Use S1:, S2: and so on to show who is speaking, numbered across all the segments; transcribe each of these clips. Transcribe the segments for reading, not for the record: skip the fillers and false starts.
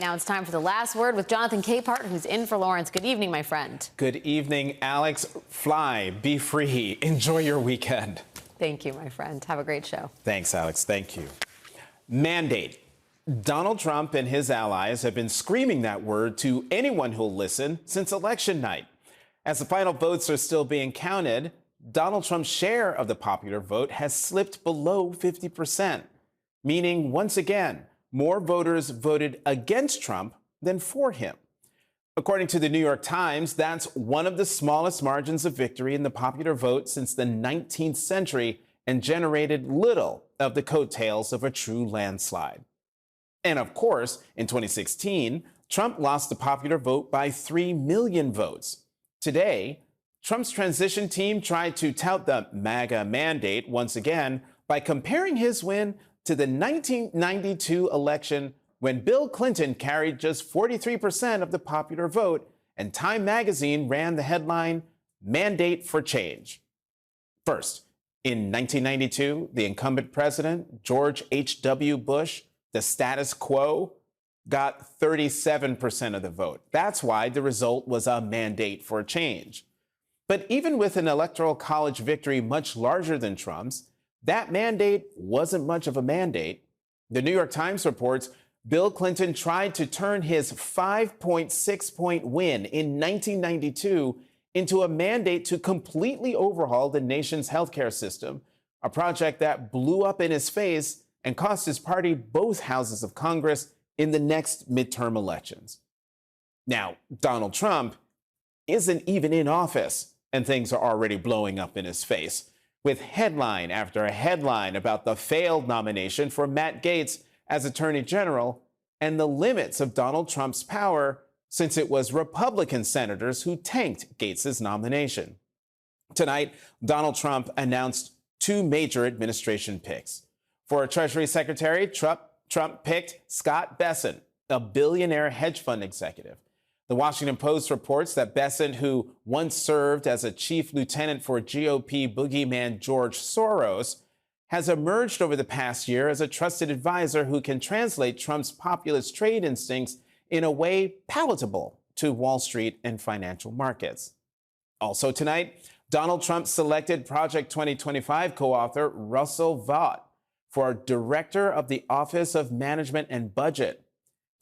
S1: Now it's time for the last word with Jonathan Capehart, who's in for Lawrence. Good evening, my friend.
S2: Good evening, Alex. Fly, be free, enjoy your weekend.
S1: Thank you, my friend. Have a great show.
S2: Thanks, Alex. Thank you. Mandate. Donald Trump and his allies have been screaming that word to anyone who'll listen since election night. As the final votes are still being counted, Donald Trump's share of the popular vote has slipped below 50%, meaning, once again, more voters voted against Trump than for him. According to the New York Times, that's one of the smallest margins of victory in the popular vote since the 19th century and generated little of the coattails of a true landslide. And of course, in 2016, Trump lost the popular vote by 3 million votes. Today, Trump's transition team tried to tout the MAGA mandate once again by comparing his win to the 1992 election when Bill Clinton carried just 43% of the popular vote and Time magazine ran the headline, Mandate for Change. First, in 1992, the incumbent president, George H.W. Bush, the status quo, got 37% of the vote. That's why the result was a mandate for change. But even with an electoral college victory much larger than Trump's, that mandate wasn't much of a mandate. The New York Times reports Bill Clinton tried to turn his 5.6-point win in 1992 into a mandate to completely overhaul the nation's healthcare system, a project that blew up in his face and cost his party both houses of Congress in the next midterm elections. Now, Donald Trump isn't even in office, and things are already blowing up in his face, with headline after headline about the failed nomination for Matt Gaetz as Attorney General and the limits of Donald Trump's power since it was Republican senators who tanked Gaetz's nomination. Tonight, Donald Trump announced 2 major administration picks. For Treasury Secretary, Trump picked Scott Bessent, a billionaire hedge fund executive. The Washington Post reports that Bessent, who once served as a chief lieutenant for GOP boogeyman George Soros, has emerged over the past year as a trusted advisor who can translate Trump's populist trade instincts in a way palatable to Wall Street and financial markets. Also tonight, Donald Trump selected Project 2025 co-author Russell Vought for Director of the Office of Management and Budget.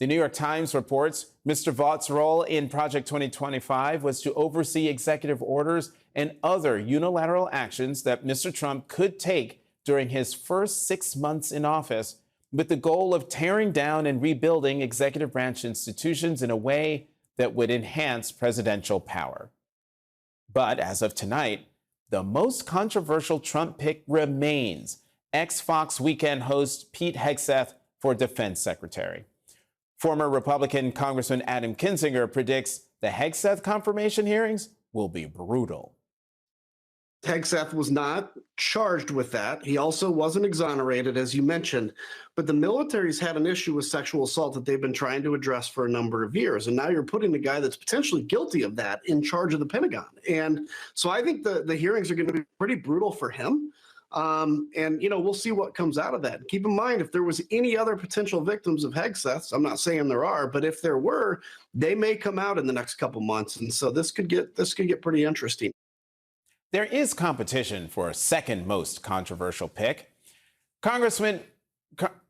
S2: The New York Times reports Mr. Vaught's role in Project 2025 was to oversee executive orders and other unilateral actions that Mr. Trump could take during his first 6 months in office, with the goal of tearing down and rebuilding executive branch institutions in a way that would enhance presidential power. But as of tonight, the most controversial Trump pick remains ex-Fox Weekend host Pete Hegseth for Defense Secretary. Former Republican Congressman Adam Kinzinger predicts the Hegseth confirmation hearings will be brutal.
S3: Hegseth was not charged with that. He also wasn't exonerated, as you mentioned. But the military's had an issue with sexual assault that they've been trying to address for a number of years. And now you're putting the guy that's potentially guilty of that in charge of the Pentagon. And so I think the hearings are going to be pretty brutal for him. And, we'll see what comes out of that. Keep in mind, if there was any other potential victims of Hegseth, I'm not saying there are, but if there were, they may come out in the next couple months. And so this could get pretty interesting.
S2: There is competition for a second most controversial pick.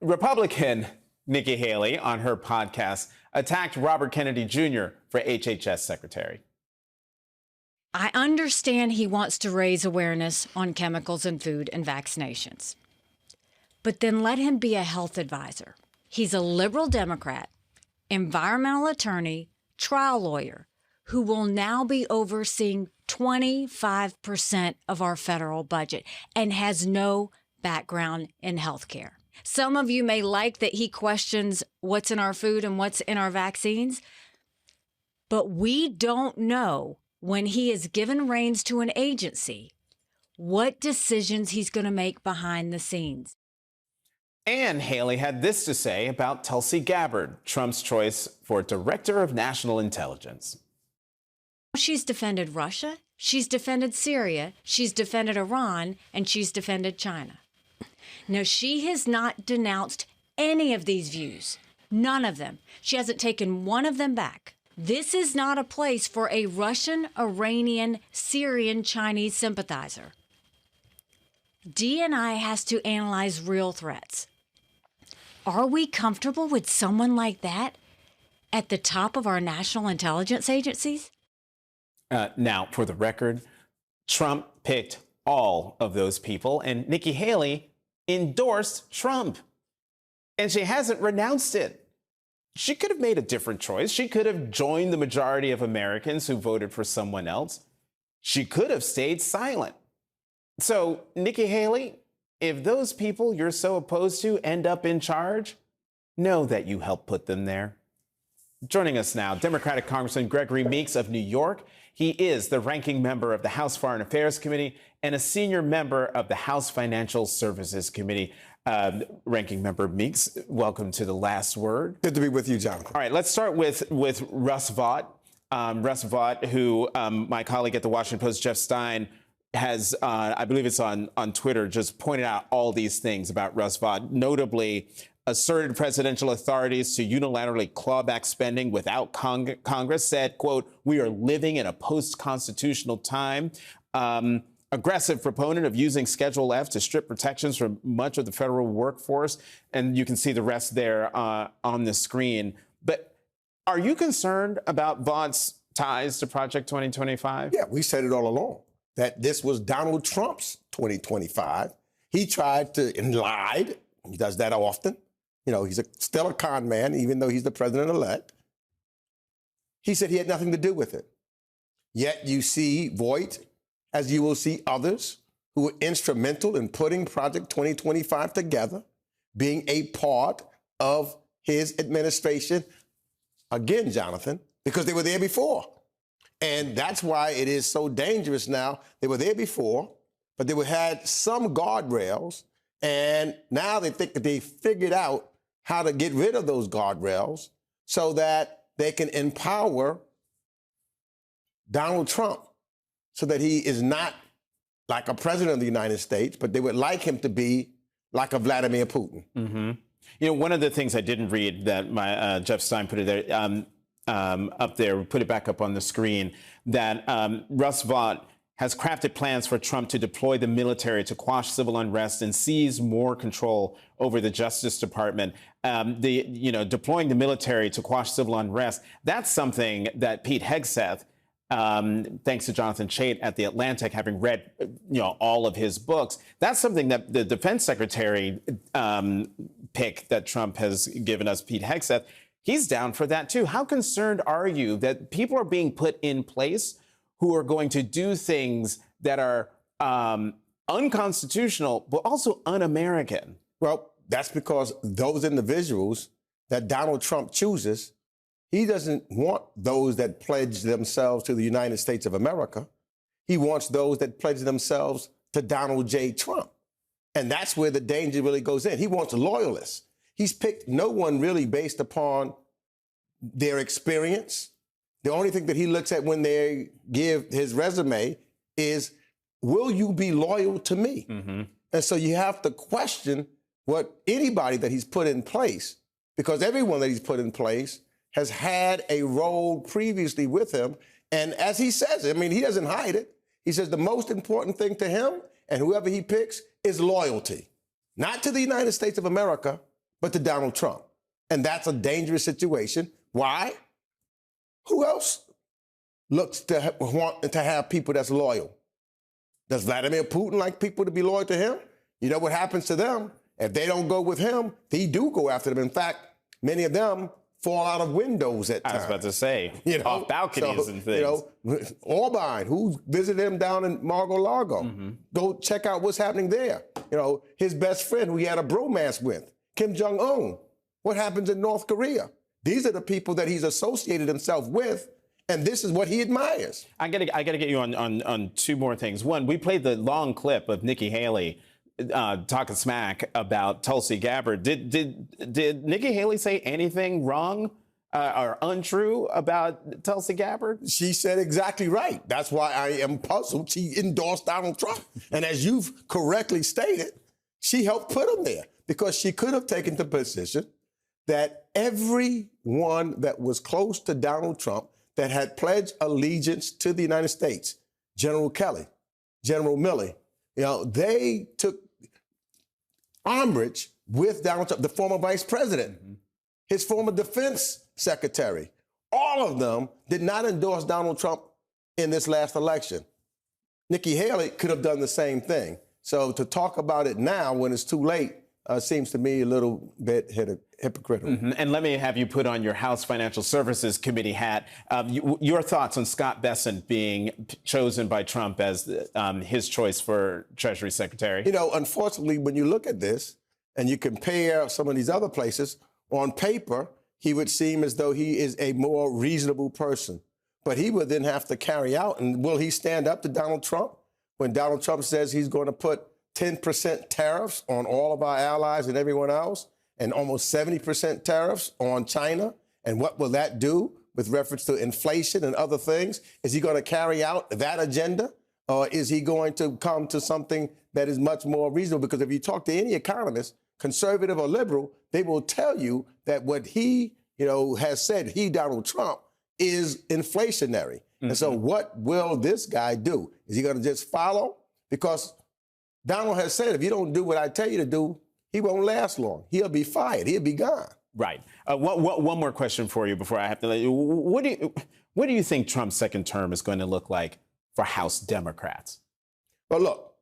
S2: Republican Nikki Haley on her podcast attacked Robert Kennedy Jr. for HHS Secretary.
S4: I understand he wants to raise awareness on chemicals in food and vaccinations. But then let him be a health advisor. He's a liberal Democrat, environmental attorney, trial lawyer, who will now be overseeing 25% of our federal budget and has no background in healthcare. Some of you may like that he questions what's in our food and what's in our vaccines, but we don't know when he is given reins to an agency what decisions he's going to make behind the scenes.
S2: And Haley had this to say about Tulsi Gabbard, Trump's choice for Director of National Intelligence.
S4: She's defended Russia, she's defended Syria, she's defended Iran, and she's defended China. Now, she has not denounced any of these views, None of them. She hasn't taken one of them back. This is not a place for a Russian, Iranian, Syrian, Chinese sympathizer. DNI has to analyze real threats. Are we comfortable with someone like that at the top of our national intelligence agencies?
S2: Now, for the record, Trump picked all of those people, and Nikki Haley endorsed Trump. And she hasn't renounced it. She could have made a different choice. She could have joined the majority of Americans who voted for someone else. She could have stayed silent. So, Nikki Haley, if those people you're so opposed to end up in charge, know that you helped put them there. Joining us now, Democratic Congressman Gregory Meeks of New York. He is the ranking member of the House Foreign Affairs Committee and a senior member of the House Financial Services Committee. Ranking Member Meeks, welcome to The Last Word.
S5: Good to be with you, Jonathan.
S2: All right, let's start with Russ Vought. Russ Vought, who my colleague at the Washington Post, Jeff Stein, has, I believe it's on Twitter, just pointed out all these things about Russ Vought, notably asserted presidential authorities to unilaterally claw back spending without Congress, said, quote, "We are living in a post-constitutional time." Aggressive proponent of using Schedule F to strip protections from much of the federal workforce. And you can see the rest there on the screen. But are you concerned about Vaught's ties to Project 2025?
S5: Yeah, we said it all along, that this was Donald Trump's 2025. He tried to and lied. He does that often. You know, he's still a con man, even though he's the president-elect. He said he had nothing to do with it. Yet you see Voight, as you will see others who were instrumental in putting Project 2025 together, being a part of his administration. Again, Jonathan, because they were there before. And that's why it is so dangerous now. They were there before, but they had some guardrails, and now they think that they figured out how to get rid of those guardrails so that they can empower Donald Trump, so that he is not like a president of the United States, but they would like him to be like a Vladimir Putin.
S2: Mm-hmm. You know, one of the things I didn't read that my Jeff Stein put it there up there, put it back up on the screen, that Russ Vought has crafted plans for Trump to deploy the military to quash civil unrest and seize more control over the Justice Department. Deploying the military to quash civil unrest, that's something that Pete Hegseth, thanks to Jonathan Chait at The Atlantic, having read, all of his books, that's something that the defense secretary pick that Trump has given us, Pete Hegseth, he's down for that too. How concerned are you that people are being put in place who are going to do things that are unconstitutional, but also un-American?
S5: Well, that's because those individuals that Donald Trump chooses, he doesn't want those that pledge themselves to the United States of America. He wants those that pledge themselves to Donald J. Trump. And that's where the danger really goes in. He wants loyalists. He's picked no one really based upon their experience. The only thing that he looks at when they give his resume is, will you be loyal to me? Mm-hmm. And so you have to question what anybody that he's put in place, because everyone that he's put in place has had a role previously with him. And as he says, I mean, he doesn't hide it. He says the most important thing to him and whoever he picks is loyalty, not to the United States of America, but to Donald Trump. And that's a dangerous situation. Why? Who else looks to want to have people that's loyal? Does Vladimir Putin like people to be loyal to him? You know what happens to them? If they don't go with him, he do go after them. In fact, many of them fall out of windows at times.
S2: I was about to say, off balconies and things.
S5: Orban, who visited him down in Mar-a-Lago, go check out what's happening there. His best friend who he had a bromance with, Kim Jong-un. What happens in North Korea? These are the people that he's associated himself with, and this is what he admires. I gotta
S2: get you on two more things. One, we played the long clip of Nikki Haley talking smack about Tulsi Gabbard. Did Nikki Haley say anything wrong or untrue about Tulsi Gabbard?
S5: She said exactly right. That's why I am puzzled. She endorsed Donald Trump. And as you've correctly stated, she helped put him there because she could have taken the position that everyone that was close to Donald Trump that had pledged allegiance to the United States, General Kelly, General Milley, they took umbrage with Donald Trump, the former vice president, his former defense secretary. All of them did not endorse Donald Trump in this last election. Nikki Haley could have done the same thing. So to talk about it now when it's too late seems to me a little bit hypocritical.
S2: And let me have you put on your House Financial Services Committee hat. Your thoughts on Scott Bessent being chosen by Trump as his choice for Treasury Secretary?
S5: Unfortunately, when you look at this and you compare some of these other places, on paper, he would seem as though he is a more reasonable person. But he would then have to carry out, and will he stand up to Donald Trump when Donald Trump says he's going to put 10% tariffs on all of our allies and everyone else, and almost 70% tariffs on China? And what will that do with reference to inflation and other things? Is he going to carry out that agenda? Or is he going to come to something that is much more reasonable? Because if you talk to any economist, conservative or liberal, they will tell you that what he, has said, Donald Trump, is inflationary. And so what will this guy do? Is he going to just follow? Because Donald has said, if you don't do what I tell you to do, he won't last long. He'll be fired. He'll be gone.
S2: Right. One more question for you before I have to let you. What do you think Trump's second term is going to look like for House Democrats?
S5: Well, look,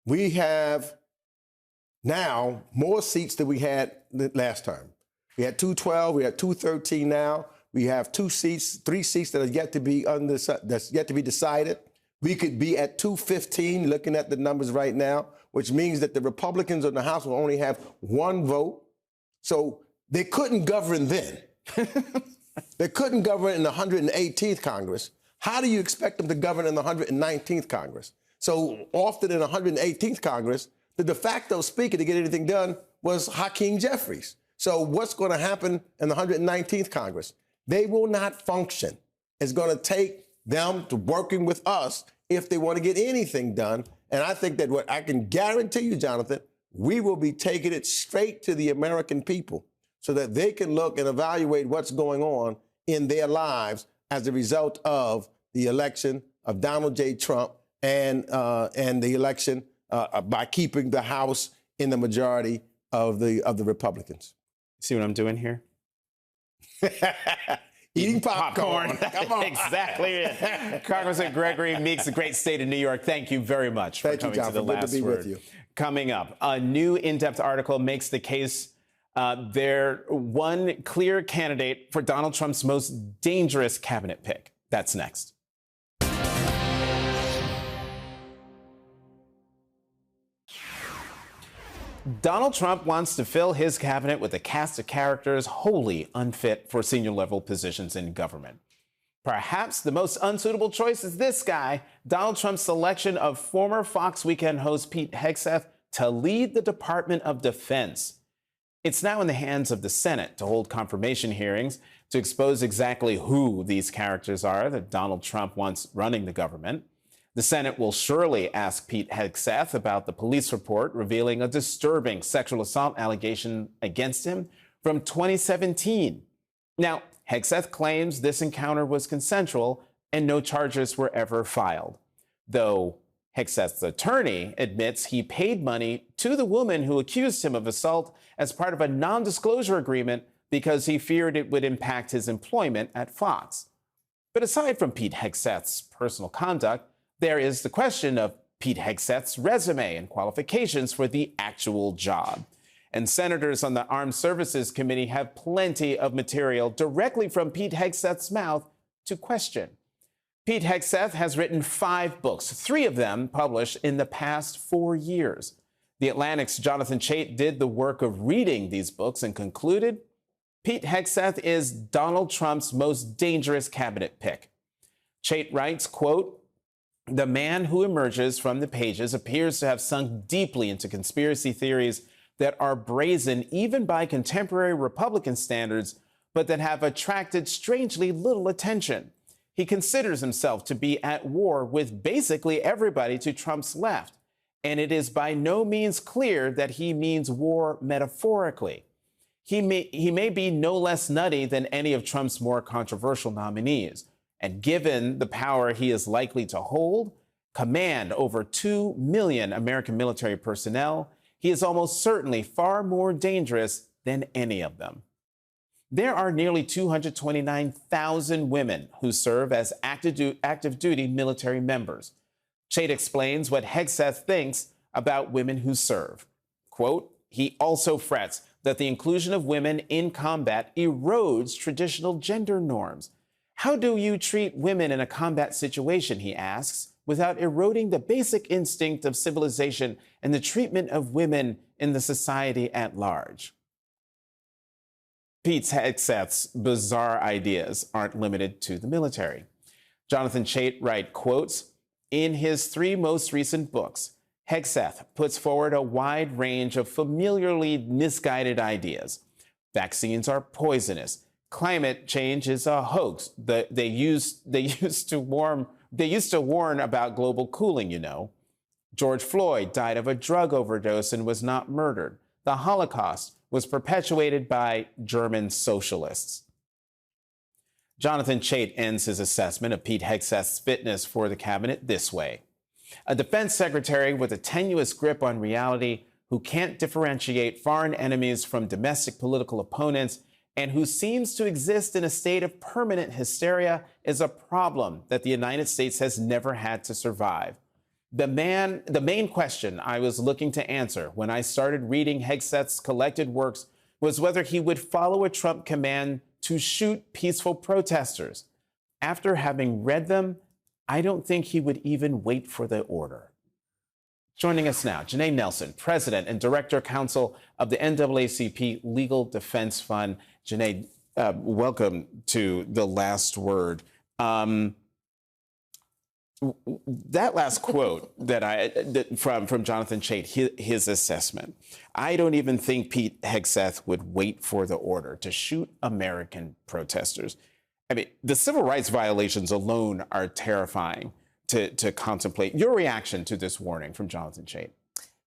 S5: we have now more seats than we had last term. We had 212. We have 213 now. We have 3 seats that are yet to be that's yet to be decided. We could be at 215, looking at the numbers right now, which means that the Republicans in the House will only have 1 vote. So they couldn't govern then. They couldn't govern in the 118th Congress. How do you expect them to govern in the 119th Congress? So often in the 118th Congress, the de facto speaker to get anything done was Hakeem Jeffries. So what's going to happen in the 119th Congress? They will not function. It's going to take them to working with us if they want to get anything done. And I think that what I can guarantee you, Jonathan, we will be taking it straight to the American people so that they can look and evaluate what's going on in their lives as a result of the election of Donald J. Trump and the election by keeping the House in the majority of the Republicans.
S2: See what I'm doing here?
S5: Eating popcorn.
S2: Come on. Exactly it. Congressman Gregory Meeks, the great state of New York, thank you very much for coming to the last
S5: Good to be
S2: word.
S5: with you.
S2: Coming up, a new in-depth article makes the case they're one clear candidate for Donald Trump's most dangerous cabinet pick. That's next. Donald Trump wants to fill his cabinet with a cast of characters wholly unfit for senior-level positions in government. Perhaps the most unsuitable choice is this guy, Donald Trump's selection of former Fox Weekend host Pete Hegseth to lead the Department of Defense. It's now in the hands of the Senate to hold confirmation hearings to expose exactly who these characters are that Donald Trump wants running the government. The Senate will surely ask Pete Hegseth about the police report revealing a disturbing sexual assault allegation against him from 2017. Now, Hegseth claims this encounter was consensual and no charges were ever filed, though Hegseth's attorney admits he paid money to the woman who accused him of assault as part of a non-disclosure agreement because he feared it would impact his employment at Fox. But aside from Pete Hegseth's personal conduct, there is the question of Pete Hegseth's resume and qualifications for the actual job. And senators on the Armed Services Committee have plenty of material directly from Pete Hegseth's mouth to question. Pete Hegseth has written 5 books, 3 of them published in the past 4 years. The Atlantic's Jonathan Chait did the work of reading these books and concluded Pete Hegseth is Donald Trump's most dangerous cabinet pick. Chait writes, quote, "The man who emerges from the pages appears to have sunk deeply into conspiracy theories that are brazen even by contemporary Republican standards, but that have attracted strangely little attention. He considers himself to be at war with basically everybody to Trump's left, and it is by no means clear that he means war metaphorically. he may be no less nutty than any of Trump's more controversial nominees. And given the power he is likely to hold, command over 2 million American military personnel, he is almost certainly far more dangerous than any of them. There are nearly 229,000 women who serve as active duty military members. Chait explains what Hegseth thinks about women who serve. Quote, he also frets that the inclusion of women in combat erodes traditional gender norms. How do you treat women in a combat situation, he asks, without eroding the basic instinct of civilization and the treatment of women in the society at large? Pete Hegseth's bizarre ideas aren't limited to the military. Jonathan Chait writes, quotes, in his 3 most recent books, Hegseth puts forward a wide range of familiarly misguided ideas. Vaccines are poisonous. Climate change is a hoax. They used to warn about global cooling, you know. George Floyd died of a drug overdose and was not murdered. The Holocaust was perpetuated by German socialists. Jonathan Chait ends his assessment of Pete Hegseth's fitness for the cabinet this way. A defense secretary with a tenuous grip on reality, who can't differentiate foreign enemies from domestic political opponents, and who seems to exist in a state of permanent hysteria, is a problem that the United States has never had to survive. The main question I was looking to answer when I started reading Hegseth's collected works was whether he would follow a Trump command to shoot peaceful protesters. After having read them, I don't think he would even wait for the order. Joining us now, Janae Nelson, President and Director Counsel of the NAACP Legal Defense Fund. Janae, welcome to The Last Word. That last quote from Jonathan Chait, his assessment, I don't even think Pete Hegseth would wait for the order to shoot American protesters. I mean, the civil rights violations alone are terrifying to contemplate. Your reaction to this warning from Jonathan Chait?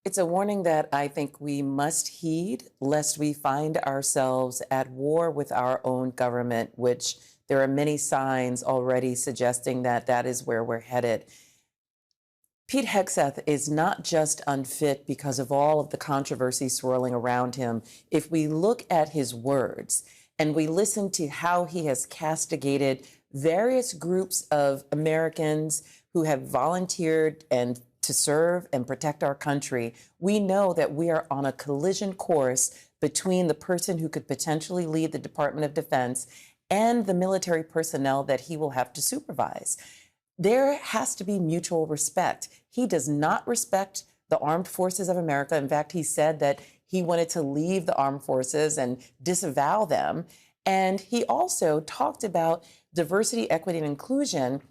S6: It's a warning that I think we must heed, lest we find ourselves at war with our own government, which there are many signs already suggesting that that is where we're headed. Pete Hegseth is not just unfit because of all of the controversy swirling around him. If we look at his words and we listen to how he has castigated various groups of Americans who have volunteered and to serve and protect our country, we know that we are on a collision course between the person who could potentially lead the Department of Defense and the military personnel that he will have to supervise. There has to be mutual respect. He does not respect the armed forces of America. In fact, he said that he wanted to leave the armed forces and disavow them. And he also talked about diversity, equity, and inclusion,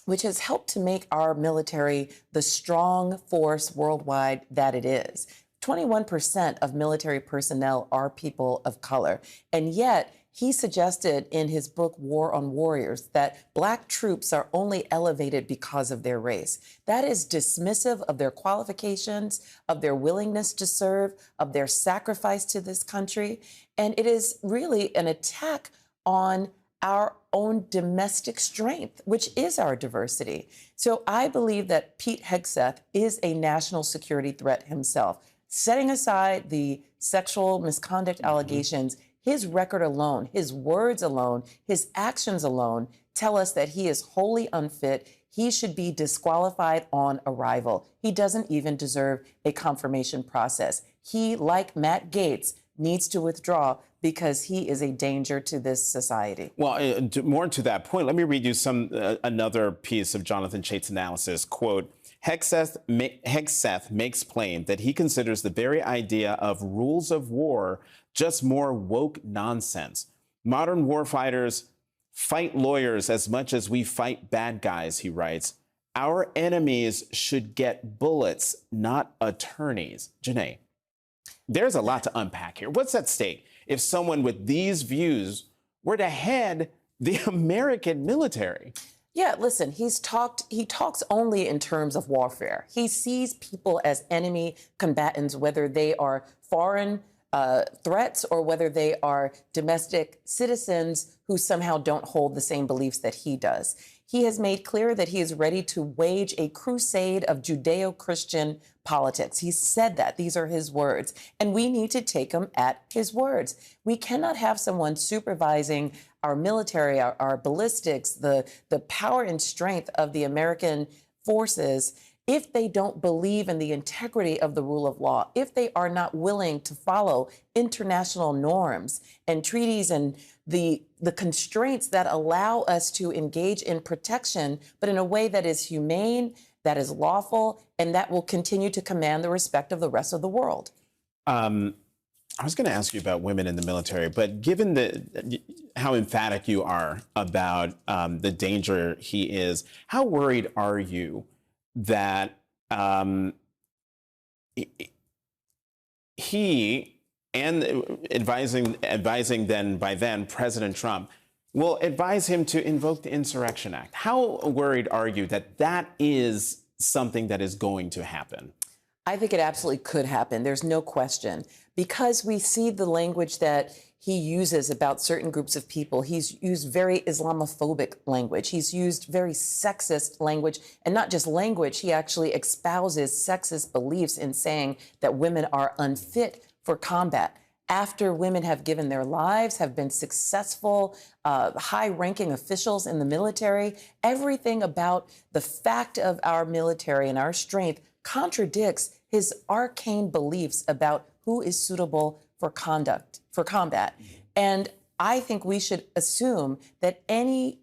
S6: which has helped to make our military the strong force worldwide that it is. 21% of military personnel are people of color. And yet, he suggested in his book, War on Warriors, that Black troops are only elevated because of their race. That is dismissive of their qualifications, of their willingness to serve, of their sacrifice to this country. And it is really an attack on our own domestic strength, which is our diversity. So I believe that Pete Hegseth is a national security threat himself. Setting aside the sexual misconduct allegations, his record alone, his words alone, his actions alone tell us that he is wholly unfit. He should be disqualified on arrival. He doesn't even deserve a confirmation process. He, like Matt Gaetz, needs to withdraw because he is a danger to this society.
S2: Well, more to that point, let me read you another piece of Jonathan Chait's analysis. Quote, Hegseth makes plain that he considers the very idea of rules of war just more woke nonsense. Modern warfighters fight lawyers as much as we fight bad guys, he writes. Our enemies should get bullets, not attorneys. Janae, there's a lot to unpack here. What's at stake if someone with these views were to head the American military?
S6: Yeah, listen, he talks only in terms of warfare. He sees people as enemy combatants, whether they are foreign threats or whether they are domestic citizens who somehow don't hold the same beliefs that he does. He has made clear that he is ready to wage a crusade of Judeo-Christian politics. He said that. These are his words. And we need to take him at his words. We cannot have someone supervising our military, our ballistics, the power and strength of the American forces if they don't believe in the integrity of the rule of law, if they are not willing to follow international norms and treaties and the constraints that allow us to engage in protection, but in a way that is humane, that is lawful, and that will continue to command the respect of the rest of the world.
S2: I was going to ask you about women in the military, but given how emphatic you are about the danger he is, how worried are you that he and advising then President Trump will advise him to invoke the Insurrection Act? How worried are you that that is something that is going to happen?
S6: I think it absolutely could happen. There's no question, because we see the language that he uses about certain groups of people. He's used very Islamophobic language. He's used very sexist language, and not just language. He actually espouses sexist beliefs in saying that women are unfit for combat. After women have given their lives, have been successful, high-ranking officials in the military, everything about the fact of our military and our strength contradicts his arcane beliefs about who is suitable for combat. And I think we should assume that any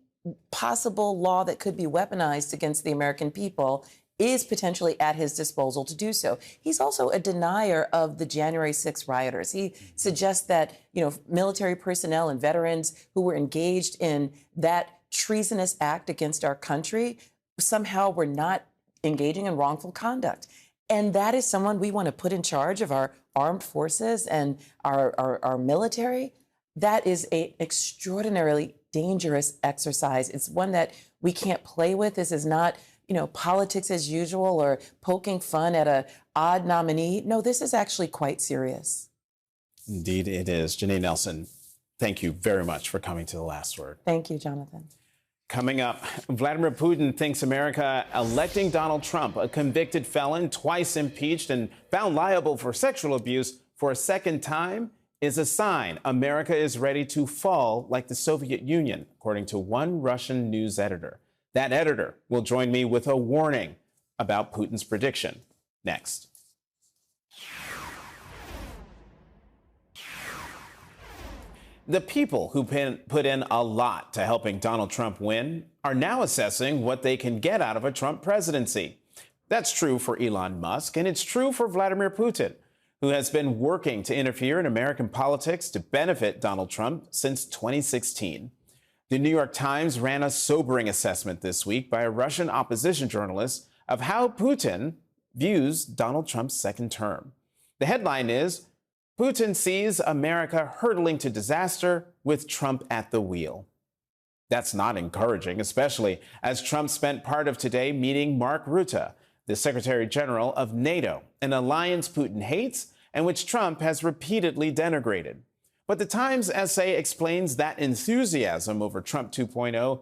S6: possible law that could be weaponized against the American people is potentially at his disposal to do so. He's also a denier of the January 6th rioters. He suggests that, military personnel and veterans who were engaged in that treasonous act against our country somehow were not engaging in wrongful conduct. And that is someone we want to put in charge of our armed forces and our military. That is an extraordinarily dangerous exercise. It's one that we can't play with. This is not, politics as usual or poking fun at an odd nominee. No, this is actually quite serious.
S2: Indeed, it is. Janai Nelson, thank you very much for coming to The Last Word.
S6: Thank you, Jonathan.
S2: Coming up, Vladimir Putin thinks America electing Donald Trump, a convicted felon, twice impeached and found liable for sexual abuse for a second time, is a sign America is ready to fall like the Soviet Union, according to one Russian news editor. That editor will join me with a warning about Putin's prediction next. The people who put in a lot to helping Donald Trump win are now assessing what they can get out of a Trump presidency. That's true for Elon Musk, and it's true for Vladimir Putin, who has been working to interfere in American politics to benefit Donald Trump since 2016. The New York Times ran a sobering assessment this week by a Russian opposition journalist of how Putin views Donald Trump's second term. The headline is, Putin sees America hurtling to disaster with Trump at the wheel. That's not encouraging, especially as Trump spent part of today meeting Mark Rutte, the Secretary General of NATO, an alliance Putin hates and which Trump has repeatedly denigrated. But the Times essay explains that enthusiasm over Trump 2.0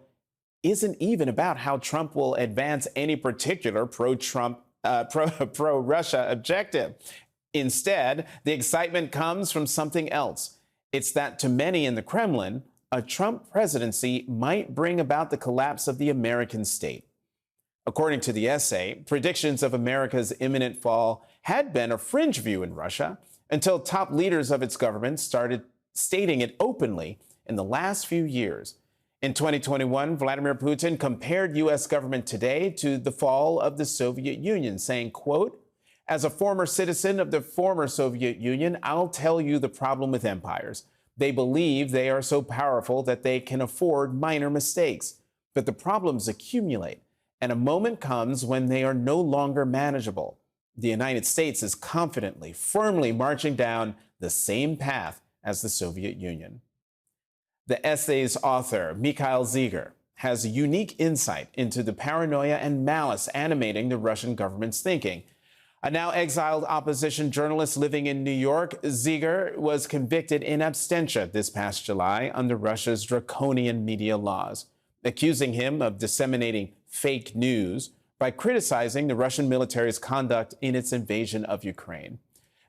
S2: isn't even about how Trump will advance any particular pro-Russia objective. Instead, the excitement comes from something else. It's that to many in the Kremlin, a Trump presidency might bring about the collapse of the American state. According to the essay, predictions of America's imminent fall had been a fringe view in Russia until top leaders of its government started stating it openly in the last few years. In 2021, Vladimir Putin compared U.S. government today to the fall of the Soviet Union, saying, quote, "As a former citizen of the former Soviet Union, I'll tell you the problem with empires. They believe they are so powerful that they can afford minor mistakes. But the problems accumulate, and a moment comes when they are no longer manageable. The United States is confidently, firmly marching down the same path as the Soviet Union." The essay's author, Mikhail Zygar, has unique insight into the paranoia and malice animating the Russian government's thinking. A now exiled opposition journalist living in New York, Zieger was convicted in absentia this past July under Russia's draconian media laws, accusing him of disseminating fake news by criticizing the Russian military's conduct in its invasion of Ukraine.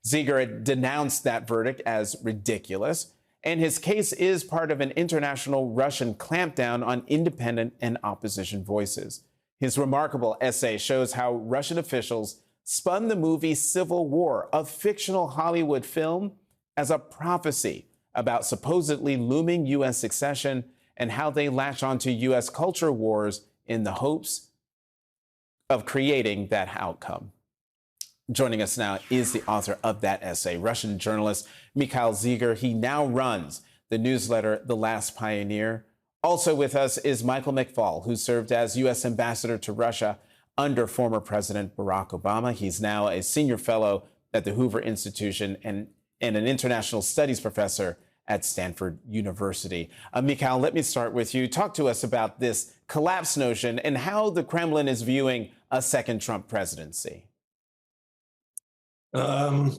S2: Zieger denounced that verdict as ridiculous, and his case is part of an international Russian clampdown on independent and opposition voices. His remarkable essay shows how Russian officials spun the movie Civil War, a fictional Hollywood film, as a prophecy about supposedly looming U.S. succession and how they latch onto U.S. culture wars in the hopes of creating that outcome. Joining us now is the author of that essay, Russian journalist Mikhail Zieger. He now runs the newsletter The Last Pioneer. Also with us is Michael McFaul, who served as U.S. ambassador to Russia under former President Barack Obama. He's now a senior fellow at the Hoover Institution and an international studies professor at Stanford University. Mikhail, let me start with you. Talk to us about this collapse notion and how the Kremlin is viewing a second Trump presidency.
S7: Hello,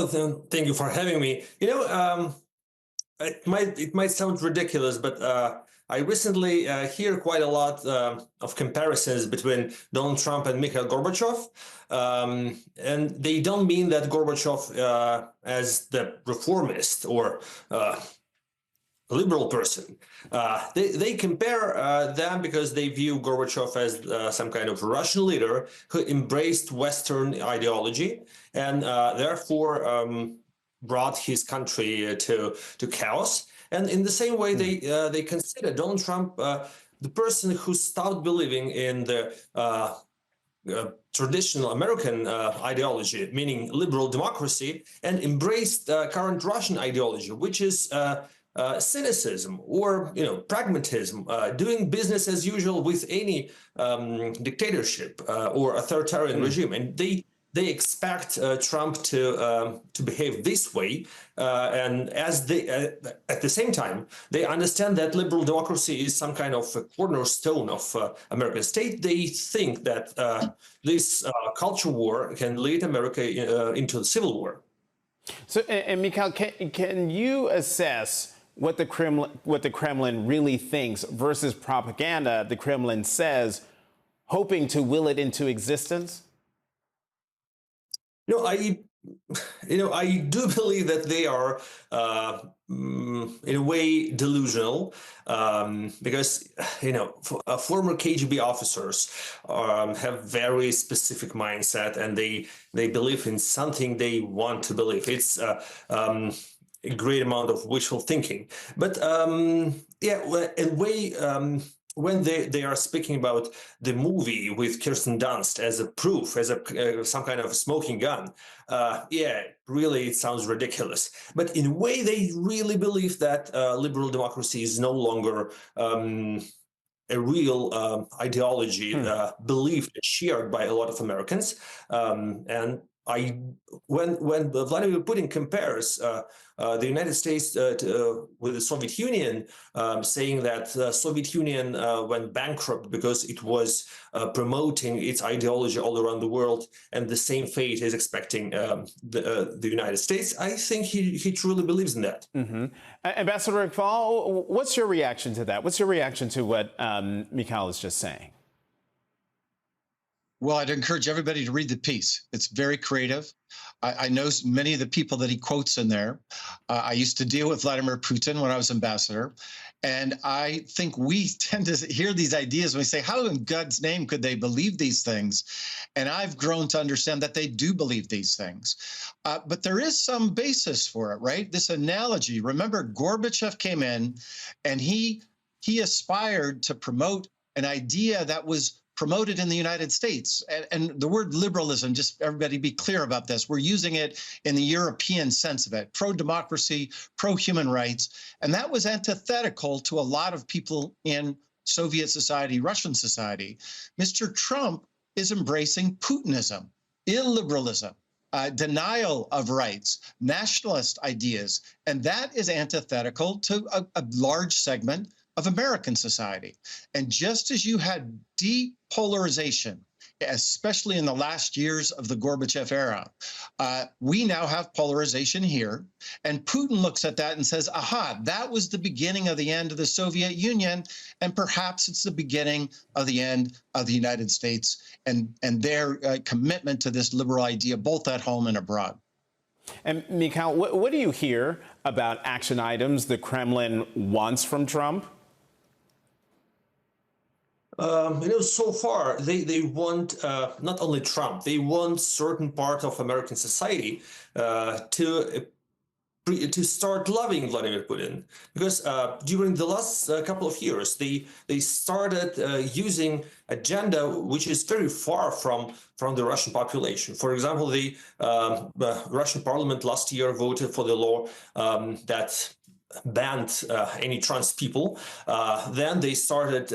S7: thank you for having me. It might sound ridiculous, but I recently hear quite a lot of comparisons between Donald Trump and Mikhail Gorbachev, and they don't mean that Gorbachev as the reformist or liberal person. They compare them because they view Gorbachev as some kind of Russian leader who embraced Western ideology and therefore brought his country to chaos. And in the same way, they consider Donald Trump the person who stopped believing in the traditional American ideology, meaning liberal democracy, and embraced current Russian ideology, which is cynicism or pragmatism, doing business as usual with any dictatorship or authoritarian regime, and they expect Trump to behave this way, and as they at the same time they understand that liberal democracy is some kind of a cornerstone of American state. They think that this culture war can lead America into the civil war.
S2: So, and Mikhail, can you assess what the Kremlin really thinks versus propaganda the Kremlin says, hoping to will it into existence?
S7: I do believe that they are, in a way, delusional, because former KGB officers have very specific mindset, and they believe in something they want to believe. It's a great amount of wishful thinking, but when they are speaking about the movie with Kirsten Dunst as a proof, as some kind of smoking gun, really it sounds ridiculous. But in a way, they really believe that liberal democracy is no longer a real ideology, belief shared by a lot of Americans, and when Vladimir Putin compares the United States with the Soviet Union, saying that the Soviet Union went bankrupt because it was promoting its ideology all around the world, and the same fate is expecting the United States, I think he truly believes in that.
S2: Mm-hmm. Ambassador McFaul, what's your reaction to that? What's your reaction to what Mikhail is just saying?
S8: Well, I'd encourage everybody to read the piece. It's very creative. I know many of the people that he quotes in there. I used to deal with Vladimir Putin when I was ambassador. And I think we tend to hear these ideas and we say, how in God's name could they believe these things? And I've grown to understand that they do believe these things. But there is some basis for it, right? This analogy. Remember, Gorbachev came in and he aspired to promote an idea that was promoted in the United States. And the word liberalism, just everybody be clear about this, we're using it in the European sense of it, pro-democracy, pro-human rights. And that was antithetical to a lot of people in Soviet society, Russian society. Mr. Trump is embracing Putinism, illiberalism, denial of rights, nationalist ideas. And that is antithetical to a large segment of American society. And just as you had depolarization especially in the last years of the Gorbachev era. We now have polarization here, and Putin looks at that and says, aha, that was the beginning of the end of the Soviet Union, and perhaps it's the beginning of the end of the United States and their commitment to this liberal idea, both at home and abroad.
S2: And Mikhail, what do you hear about action items the Kremlin wants from Trump?
S7: So far they want not only Trump, they want certain part of American society to start loving Vladimir Putin, because during the last couple of years they started using agenda which is very far from the Russian population. For example, the Russian parliament last year voted for the law that banned any trans people. Then they started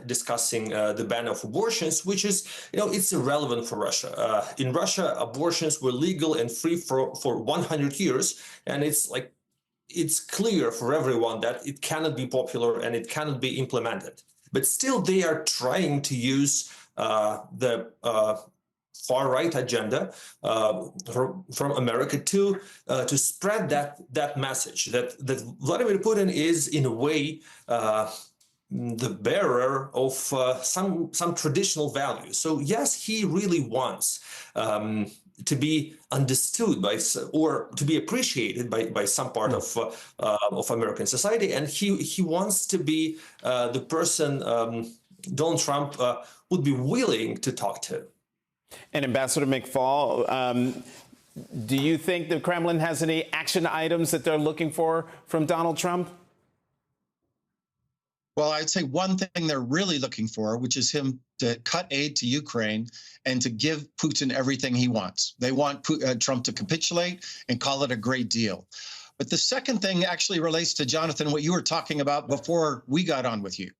S7: discussing the ban of abortions, which is, it's irrelevant for Russia. In Russia, abortions were legal and free for 100 years. And it's clear for everyone that it cannot be popular and it cannot be implemented. But still, they are trying to use the far-right agenda from America to spread that message that Vladimir Putin is in a way the bearer of some traditional values. So yes, he really wants to be understood or to be appreciated by some part of American society, and he wants to be the person Donald Trump would be willing to talk to.
S2: And Ambassador McFaul, do you think the Kremlin has any action items that they're looking for from Donald Trump?
S8: Well, I'd say one thing they're really looking for, which is him to cut aid to Ukraine and to give Putin everything he wants. They want Trump to capitulate and call it a great deal. But the second thing actually relates to, Jonathan, what you were talking about before we got on with you.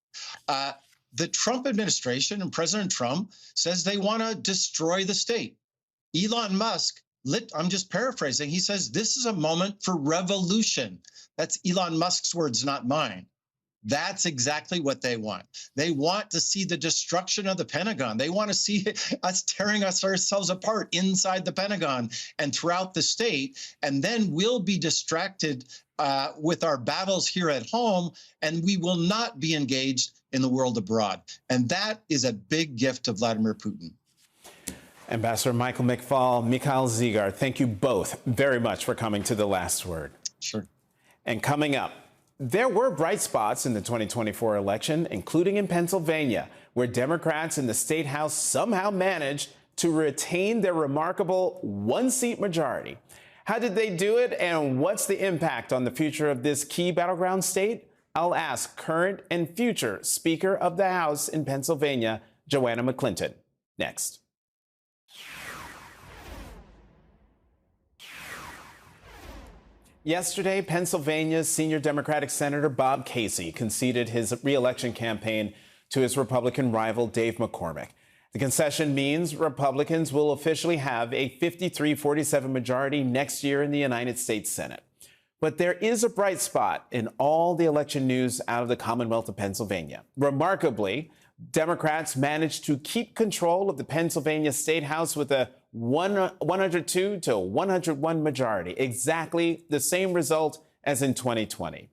S8: The Trump administration and President Trump says they want to destroy the state. Elon Musk, I'm just paraphrasing, he says this is a moment for revolution. That's Elon Musk's words, not mine. That's exactly what they want. They want to see the destruction of the Pentagon. They want to see us tearing ourselves apart inside the Pentagon and throughout the state. And then we'll be distracted with our battles here at home, and we will not be engaged in the world abroad. And that is a big gift to Vladimir Putin.
S2: Ambassador Michael McFaul, Mikhail Zygar, thank you both very much for coming to The Last Word.
S8: Sure.
S2: And coming up, there were bright spots in the 2024 election, including in Pennsylvania, where Democrats in the state house somehow managed to retain their remarkable one-seat majority. How did they do it, and what's the impact on the future of this key battleground state? I'll ask current and future Speaker of the House in Pennsylvania, Joanna McClinton, next. Yesterday, Pennsylvania's senior Democratic Senator Bob Casey conceded his re-election campaign to his Republican rival Dave McCormick. The concession means Republicans will officially have a 53-47 majority next year in the United States Senate. But there is a bright spot in all the election news out of the Commonwealth of Pennsylvania. Remarkably, Democrats managed to keep control of the Pennsylvania State House with a 102 to 101 majority, exactly the same result as in 2020.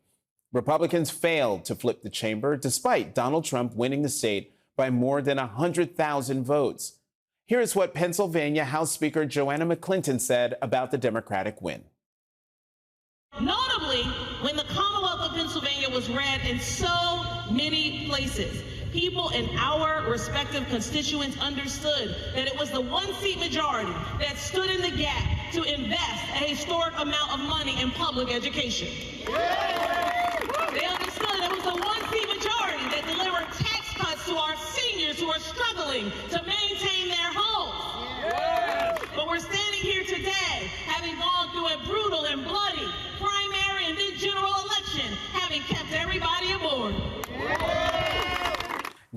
S2: Republicans failed to flip the chamber despite Donald Trump winning the state by more than 100,000 votes. Here's what Pennsylvania House Speaker Joanna McClinton said about the Democratic win.
S9: Notably, when the Commonwealth of Pennsylvania was read in so many places, people in our respective constituents understood that it was the one-seat majority that stood in the gap to invest a historic amount of money in public education. They understood it was the one-seat majority that delivered tax cuts to our seniors who are struggling to maintain their homes. But we're standing here today, having gone through a brutal and bloody primary and then general election, having kept everybody aboard.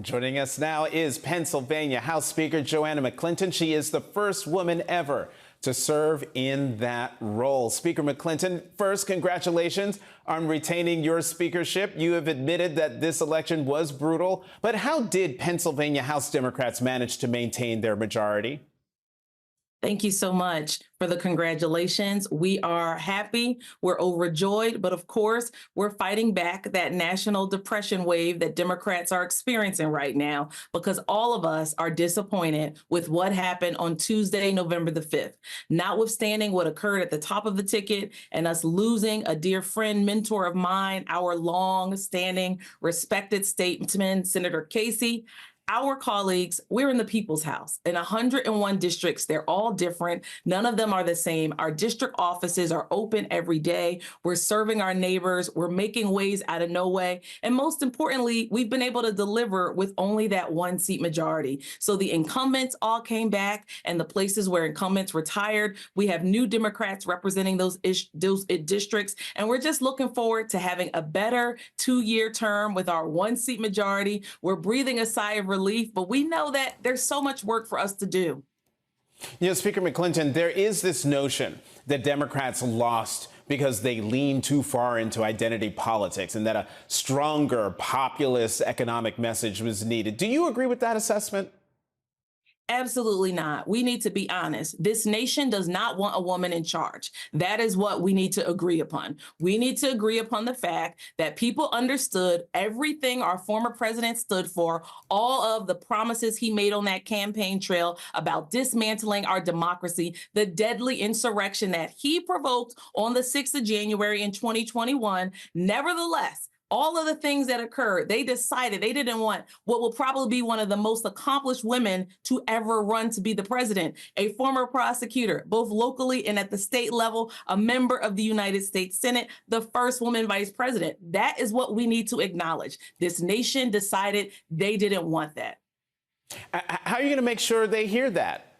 S2: Joining us now is Pennsylvania House Speaker Joanna McClinton. She is the first woman ever to serve in that role. Speaker McClinton, first, congratulations on retaining your speakership. You have admitted that this election was brutal, but how did Pennsylvania House Democrats manage to maintain their majority?
S10: Thank you so much for the congratulations. We are happy. We're overjoyed. But of course, we're fighting back that national depression wave that Democrats are experiencing right now, because all of us are disappointed with what happened on Tuesday, November the 5th. Notwithstanding what occurred at the top of the ticket and us losing a dear friend, mentor of mine, our long-standing, respected statesman, Senator Casey, our colleagues, we're in the people's house. In 101 districts, they're all different. None of them are the same. Our district offices are open every day. We're serving our neighbors. We're making ways out of no way. And most importantly, we've been able to deliver with only that one seat majority. So the incumbents all came back, and the places where incumbents retired, we have new Democrats representing those districts. And we're just looking forward to having a better 2-year term with our one seat majority. We're breathing a sigh of relief, but we know that there's so much work for us to do.
S2: You know, Speaker McClinton, there is this notion that Democrats lost because they leaned too far into identity politics and that a stronger populist economic message was needed. Do you agree with that assessment?
S10: Absolutely not. We need to be honest. This nation does not want a woman in charge. That is what we need to agree upon. We need to agree upon the fact that people understood everything our former president stood for, all of the promises he made on that campaign trail about dismantling our democracy, the deadly insurrection that he provoked on the 6th of January in 2021. Nevertheless, all of the things that occurred, they decided they didn't want what will probably be one of the most accomplished women to ever run to be the president, a former prosecutor, both locally and at the state level, a member of the United States Senate, the first woman vice president. That is what we need to acknowledge. This nation decided they didn't want that.
S2: How are you going to make sure they hear that?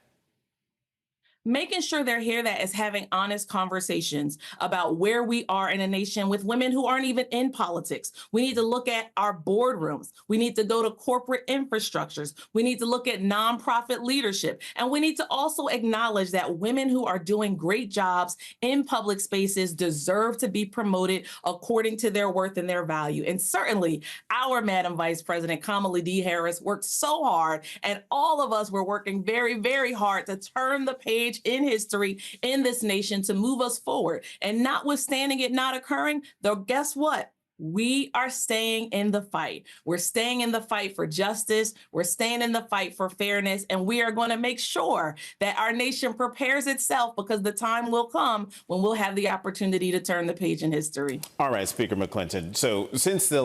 S10: Making sure they're here that is having honest conversations about where we are in a nation with women who aren't even in politics. We need to look at our boardrooms. We need to go to corporate infrastructures. We need to look at nonprofit leadership. And we need to also acknowledge that women who are doing great jobs in public spaces deserve to be promoted according to their worth and their value. And certainly our Madam Vice President Kamala D. Harris worked so hard, and all of us were working very, very hard to turn the page in history in this nation to move us forward. And notwithstanding it not occurring, though, guess what? We are staying in the fight. We're staying in the fight for justice. We're staying in the fight for fairness. And we are going to make sure that our nation prepares itself, because the time will come when we'll have the opportunity to turn the page in history.
S2: All right, Speaker McClinton. So since the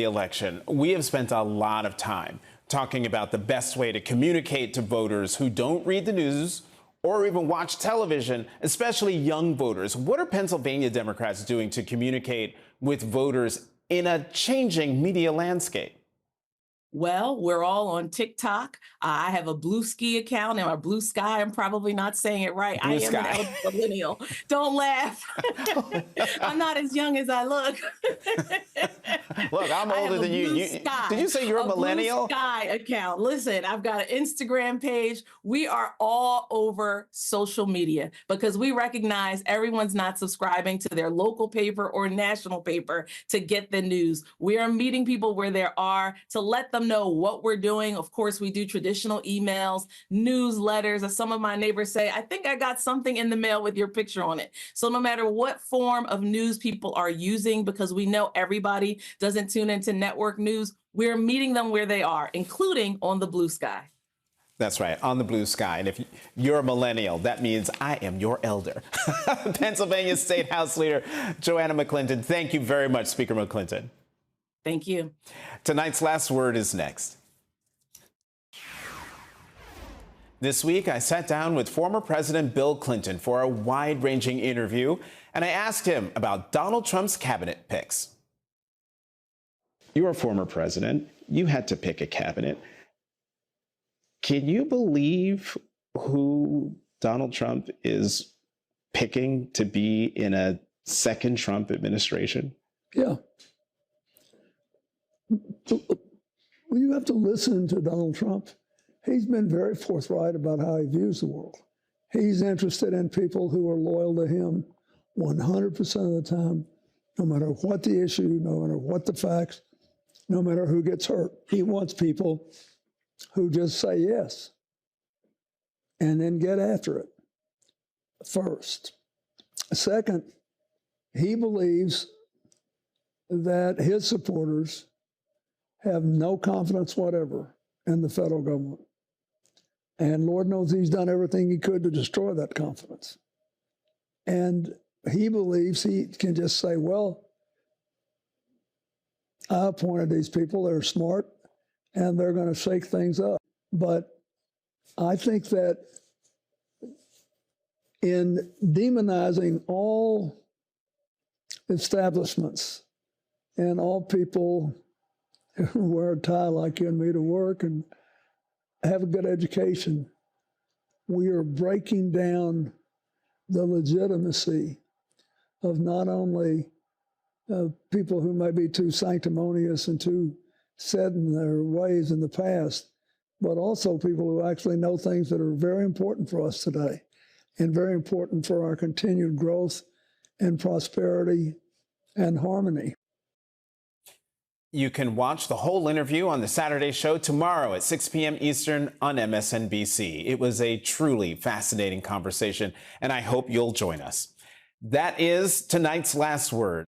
S2: election, we have spent a lot of time talking about the best way to communicate to voters who don't read the news or even watch television, especially young voters. What are Pennsylvania Democrats doing to communicate with voters in a changing media landscape?
S10: Well, we're all on TikTok. I have a Blue Ski account and a Blue Sky. I'm probably not saying it right.
S2: Blue
S10: I am
S2: Sky.
S10: an elder millennial. Don't laugh. I'm not as young as I look.
S2: Look, I'm older than you. Did you say you're a millennial?
S10: Blue Sky account. Listen, I've got an Instagram page. We are all over social media because we recognize everyone's not subscribing to their local paper or national paper to get the news. We are meeting people where they are to let them know what we're doing. Of course, we do traditional emails, newsletters, as some of my neighbors say, I think I got something in the mail with your picture on it. So no matter what form of news people are using, because we know everybody doesn't tune into network news, we're meeting them where they are, including on the Blue Sky.
S2: That's right, on the Blue Sky. And if you're a millennial, that means I am your elder. Pennsylvania State House Leader Joanna McClinton, thank you very much, Speaker McClinton.
S10: Thank you.
S2: Tonight's last word is next. This week, I sat down with former President Bill Clinton for a wide-ranging interview, and I asked him about Donald Trump's cabinet picks. You're a former president. You had to pick a cabinet. Can you believe who Donald Trump is picking to be in a second Trump administration?
S11: Yeah. Well, you have to listen to Donald Trump. He's been very forthright about how he views the world. He's interested in people who are loyal to him 100% of the time, no matter what the issue, no matter what the facts, no matter who gets hurt. He wants people who just say yes and then get after it first. Second, he believes that his supporters have no confidence whatever in the federal government. And Lord knows he's done everything he could to destroy that confidence. And he believes he can just say, well, I appointed these people, they're smart, and they're going to shake things up. But I think that in demonizing all establishments and all people who wear a tie like you and me to work and have a good education, we are breaking down the legitimacy of not only people who may be too sanctimonious and too set in their ways in the past, but also people who actually know things that are very important for us today and very important for our continued growth and prosperity and harmony.
S2: You can watch the whole interview on the Saturday show tomorrow at 6 p.m. Eastern on MSNBC. It was a truly fascinating conversation, and I hope you'll join us. That is tonight's last word.